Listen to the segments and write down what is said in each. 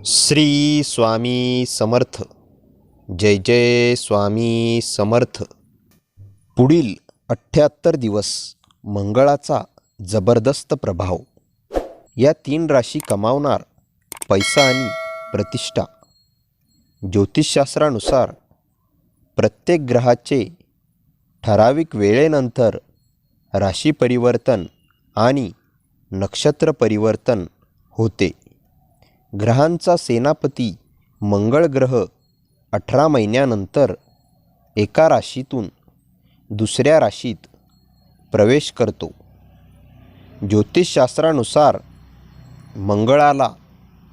श्री स्वामी समर्थ. जय जय स्वामी समर्थ. पुढील 78 दिवस मंगळाचा जबरदस्त प्रभाव. या 3 राशी कमावणार पैसा आणि प्रतिष्ठा. ज्योतिषशास्त्रानुसार प्रत्येक ग्रहाचे ठराविक वेळेनंतर राशी परिवर्तन आणि नक्षत्र परिवर्तन होते. ग्रहांचा सेनापती मंगळ ग्रह 18 महिन्यानंतर एका राशीतून दुसऱ्या राशीत प्रवेश करतो. ज्योतिषशास्त्रानुसार मंगळाला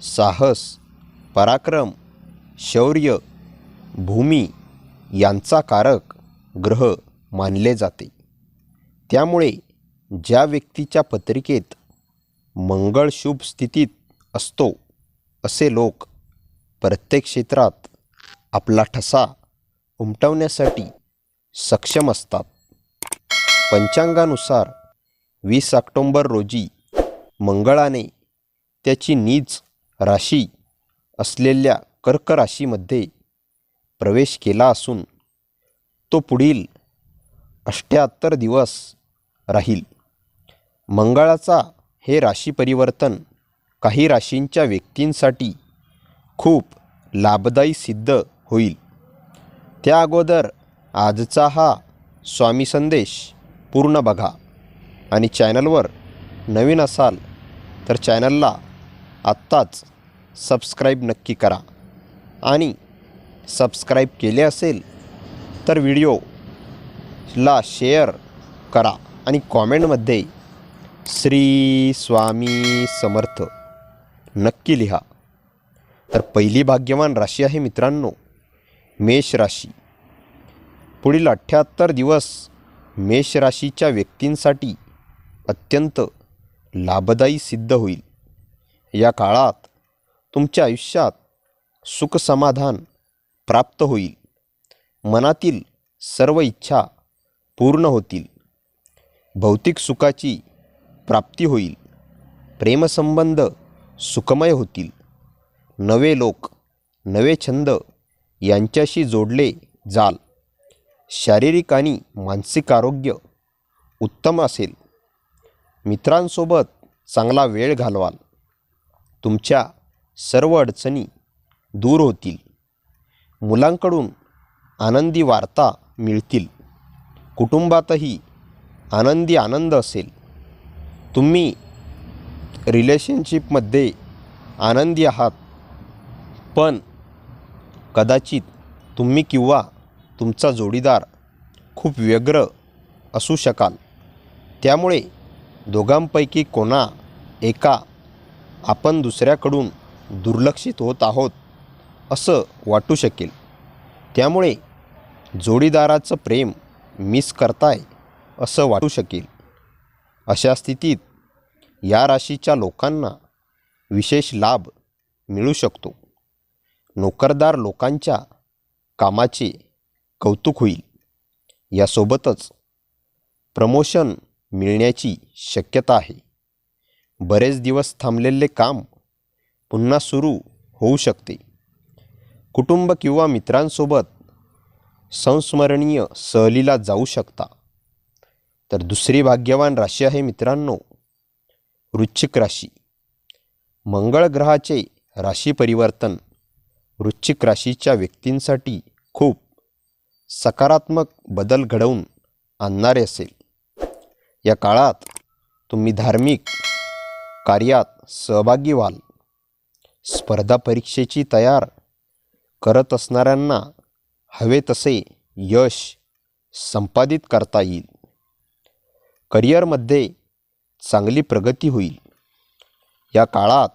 साहस, पराक्रम, शौर्य, भूमी यांचा कारक ग्रह मानले जाते. त्यामुळे ज्या व्यक्तीच्या पत्रिकेत मंगळ शुभ स्थितीत असतो असे लोक प्रत्येक क्षेत्रात आपला ठसा उमटवण्यासाठी सक्षम असतात. पंचांगानुसार 20 ऑक्टोंबर रोजी मंगळाने त्याची नीच राशी असलेल्या कर्क राशीमध्ये प्रवेश केला असून तो पुढील 78 दिवस राहील. मंगळाचा हे राशी परिवर्तन काही राशींच्या व्यक्तींसाठी खूप लाभदायी सिद्ध होईल. त्या अगोदर आजचा हा स्वामी संदेश पूर्ण बघा आणि चॅनलवर नवीन असाल तर चॅनलला आत्ताच सबस्क्राईब नक्की करा आणि सबस्क्राईब केले असेल तर व्हिडिओला शेअर करा आणि कॉमेंटमध्ये श्री स्वामी समर्थ नक्की लिहा. तर पहिली भाग्यवान राशी आहे मित्रांनो, मेष राशी. पुढील 78 दिवस मेष राशीच्या व्यक्तींसाठी अत्यंत लाभदायी सिद्ध होईल. या काळात तुमच्या आयुष्यात सुखसमाधान प्राप्त होईल. मनातील सर्व इच्छा पूर्ण होतील. भौतिक सुखाची प्राप्ती होईल. प्रेमसंबंध सुखमय होतील. नवे लोक, नवे छंद यांच्याशी जोडले जाल. शारीरिक आणि मानसिक आरोग्य उत्तम असेल. मित्रांसोबत चांगला वेळ घालवाल. तुमच्या सर्व अडचणी दूर होतील. मुलांकडून आनंदी वार्ता मिळतील. कुटुंबातही आनंदी आनंद असेल. तुम्ही रिलेशनशिपमध्ये आनंदी आहात, पण कदाचित तुम्ही किंवा तुमचा जोडीदार खूप व्यग्र असू शकाल. त्यामुळे दोघांपैकी कोणा एका आपण दुसऱ्याकडून दुर्लक्षित होत आहोत असं वाटू शकेल. त्यामुळे जोडीदाराचं प्रेम मिस करताय असं वाटू शकेल. अशा स्थितीत या राशीच्या लोकांना विशेष लाभ मिळू शकतो. नोकरदार लोकांच्या कामाचे कौतुक होईल. यासोबतच प्रमोशन मिळण्याची शक्यता आहे. बरेच दिवस थांबलेले काम पुन्हा सुरू होऊ शकते. कुटुंब किंवा मित्रांसोबत संस्मरणीय सहलीला जाऊ शकता. तर दुसरी भाग्यवान राशी आहे मित्रांनो, वृश्चिक राशी. मंगळ ग्रहाचे राशी परिवर्तन वृश्चिक राशीच्या व्यक्तींसाठी खूप सकारात्मक बदल घडवून आणणारे असेल. या काळात तुम्ही धार्मिक कार्यात सहभागी व्हाल. स्पर्धा परीक्षेची तयार करत असणाऱ्यांना हवे तसे यश संपादित करता येईल. करिअरमध्ये चांगली प्रगती होईल. या काळात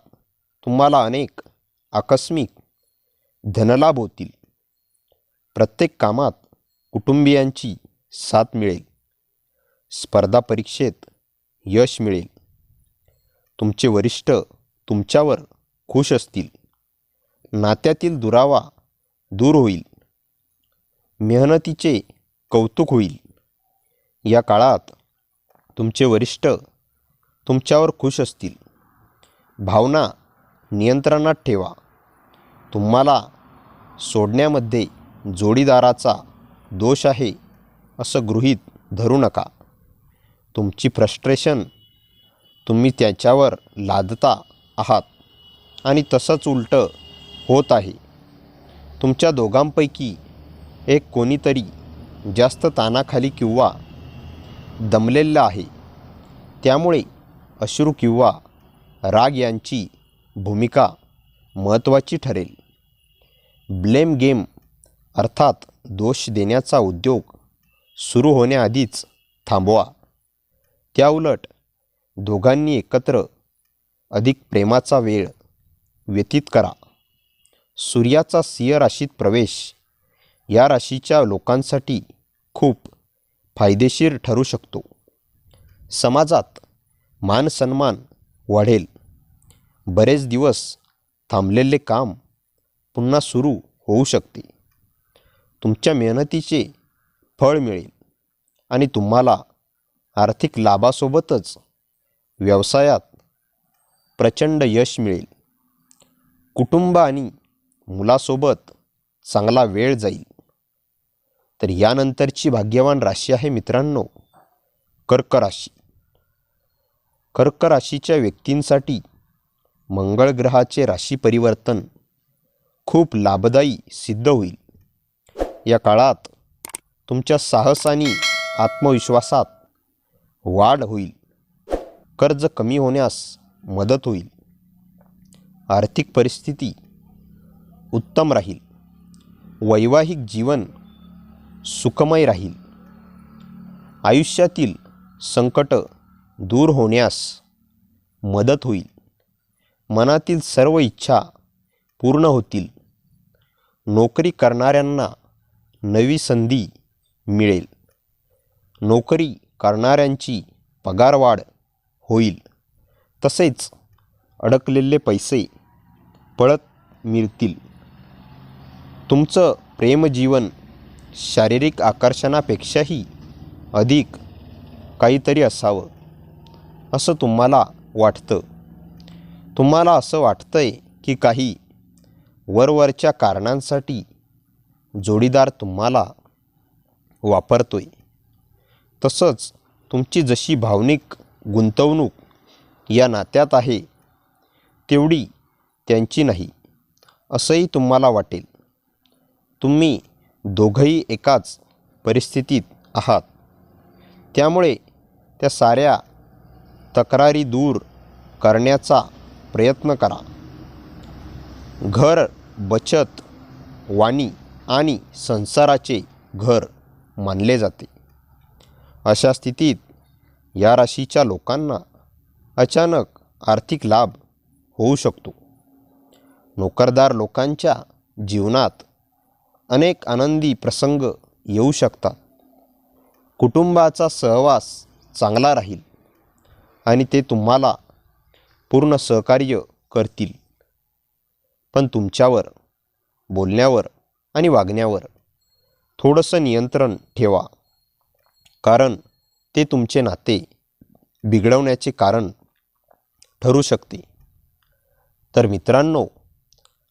तुम्हाला अनेक आकस्मिक धनलाभ होतील. प्रत्येक कामात कुटुंबियांची साथ मिळेल. स्पर्धा परीक्षेत यश मिळेल. तुमचे वरिष्ठ तुमच्यावर खुश असतील. नात्यातील दुरावा दूर होईल. मेहनतीचे कौतुक होईल. या काळात तुमचे वरिष्ठ तुमच्यावर खुश असतील. भावना नियंत्रणात ठेवा. तुम्हाला सोडण्यामध्ये जोडीदाराचा दोष आहे असं गृहीत धरू नका. तुमची फ्रस्ट्रेशन तुम्ही त्याच्यावर लादता आहात आणि तसंच उलटं होत आहे. तुमच्या दोघांपैकी एक कोणीतरी जास्त ताणाखाली किंवा दमलेलं आहे. त्यामुळे अश्रू किंवा राग यांची भूमिका महत्त्वाची ठरेल. ब्लेम गेम अर्थात दोष देण्याचा उद्योग सुरू होण्याआधीच थांबवा. त्याउलट दोघांनी एकत्र अधिक प्रेमाचा वेळ व्यतीत करा. सूर्याचा सिंह राशीत प्रवेश या राशीच्या लोकांसाठी खूप फायदेशीर ठरू शकतो. समाजात मानसन्मान वाढेल. बरेच दिवस थांबलेले काम पुन्हा सुरू होऊ शकते. तुमच्या मेहनतीचे फळ मिळेल आणि तुम्हाला आर्थिक लाभासोबतच व्यवसायात प्रचंड यश मिळेल. कुटुंब आणि मुलासोबत चांगला वेळ जाईल. तर यानंतरची भाग्यवान राशी आहे मित्रांनो कर्क राशी. कर्क राशीच्या व्यक्तींसाठी मंगळ ग्रहाचे राशी परिवर्तन खूप लाभदायी सिद्ध होईल. या काळात तुमच्या साहस आणि आत्मविश्वासात वाढ होईल. कर्ज कमी होण्यास मदत होईल. आर्थिक परिस्थिती उत्तम राहील. वैवाहिक जीवन सुखमय राहील. आयुष्यातील संकट दूर होण्यास मदत होईल. मनातील सर्व इच्छा पूर्ण होतील. नोकरी करणाऱ्यांना नवी संधी मिळेल. नोकरी करणाऱ्यांची पगारवाढ होईल. तसेच अडकलेले पैसे परत मिळतील. तुमचं प्रेमजीवन शारीरिक आकर्षणापेक्षाही अधिक काहीतरी असावं असं तुम्हाला वाटतं. तुम्हाला असं वाटतंय की काही वरवरच्या कारणांसाठी जोडीदार तुम्हाला वापरतोय. तसंच तुमची जशी भावनिक गुंतवणूक या नात्यात आहे तेवढी त्यांची नाही असंही तुम्हाला वाटेल. तुम्ही दोघंही एकाच परिस्थितीत आहात. त्यामुळे त्या साऱ्या तक्रारी दूर करण्याचा प्रयत्न करा. घर बचत, वाणी आणि संसाराचे घर मानले जाते. अशा स्थितीत या राशीच्या लोकांना अचानक आर्थिक लाभ होऊ शकतो. नोकरदार लोकांच्या जीवनात अनेक आनंदी प्रसंग येऊ शकतात. कुटुंबाचा सहवास चांगला राहील आणि ते तुम्हाला पूर्ण सहकार्य करतील. पण तुमच्यावर बोलण्यावर आणि वागण्यावर थोडंसं नियंत्रण ठेवा, कारण ते तुमचे नाते बिघडवण्याचे कारण ठरू शकते. तर मित्रांनो,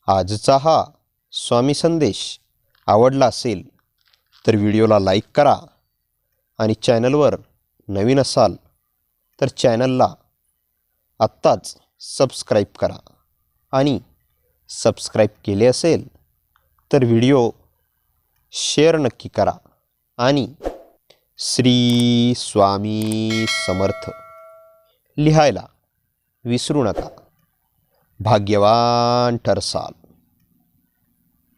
आजचा हा स्वामी संदेश आवडला असेल तर व्हिडिओला लाईक करा आणि चॅनलवर नवीन असाल तर चॅनलला आत्ताच सबस्क्राईब करा आणि सबस्क्राईब केले असेल तर व्हिडिओ शेअर नक्की करा आणि श्री स्वामी समर्थ लिहायला विसरू नका. भाग्यवान ठरसाल.